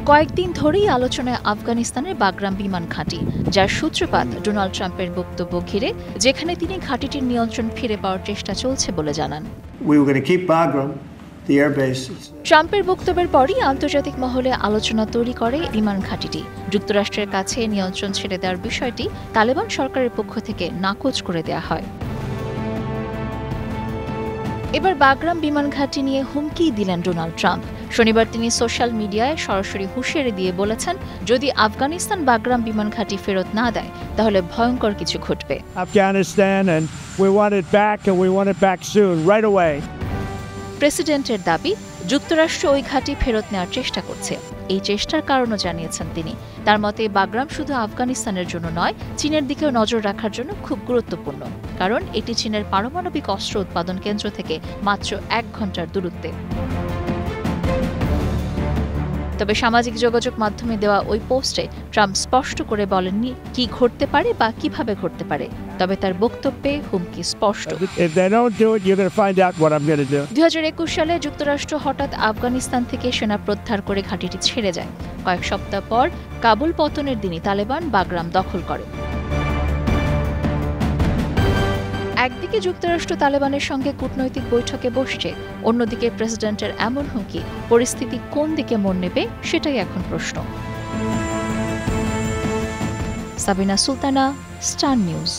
কয়েকদিন ধরেই আলোচনায় আফগানিস্তানের বাগরাম বিমান ঘাঁটি, যার সূত্রপাত ডোনাল্ড ট্রাম্পের বক্তব্য ঘিরে, যেখানে তিনি ঘাঁটিটির নিয়ন্ত্রণ ফিরে পাওয়ার চেষ্টা চলছে বলে জানান। ট্রাম্পের বক্তব্যের পরই আন্তর্জাতিক মহলে আলোচনা তৈরি করে বিমান ঘাঁটিটি। যুক্তরাষ্ট্রের কাছে নিয়ন্ত্রণ ছেড়ে দেওয়ার বিষয়টি তালেবান সরকারের পক্ষ থেকে নাকচ করে দেয়া হয়। এবার বাগরাম বিমান ঘাঁটি নিয়ে হুমকি দিলেন ডোনাল্ড ট্রাম্প। শনিবার তিনি সোশ্যাল মিডিয়ায় সরাসরি হুঁশিয়ারি দিয়ে বলেছেন, যদি আফগানিস্তান বাগরাম বিমান ঘাঁটি ফেরত না দেয় তাহলে ভয়ঙ্কর কিছু ঘটবে। প্রেসিডেন্টের দাবি, যুক্তরাষ্ট্র ওই ঘাঁটি ফেরত নেওয়ার চেষ্টা করছে। এই চেষ্টার কারণও জানিয়েছেন তিনি। তার মতে বাগরাম শুধু আফগানিস্তানের জন্য নয়, চীনের দিকেও নজর রাখার জন্য খুব গুরুত্বপূর্ণ, কারণ এটি চীনের পারমাণবিক অস্ত্র উৎপাদন কেন্দ্র থেকে মাত্র 1 ঘন্টার দূরত্বে। তবে সামাজিক যোগাযোগ মাধ্যমে দেওয়া ওই পোস্টে ট্রাম্প স্পষ্ট করে বলেননি কি ঘটতে পারে বা কিভাবে ঘটতে পারে, তবে তার বক্তব্যে হুমকি স্পষ্ট। 2021 সালে যুক্তরাষ্ট্র হঠাৎ আফগানিস্তান থেকে সেনা প্রত্যাহার করে ঘাঁটিটি ছেড়ে যায়। কয়েক সপ্তাহ পর কাবুল পতনের দিনই তালেবান বাগরাম দখল করে। একদিকে যুক্তরাষ্ট্র তালেবানের সঙ্গে কূটনৈতিক বৈঠকে বসছে, অন্যদিকে প্রেসিডেন্টের এমন হুমকি পরিস্থিতি কোন দিকে মোড় নেবে সেটাই এখন প্রশ্ন। Sabina Sultana, star news.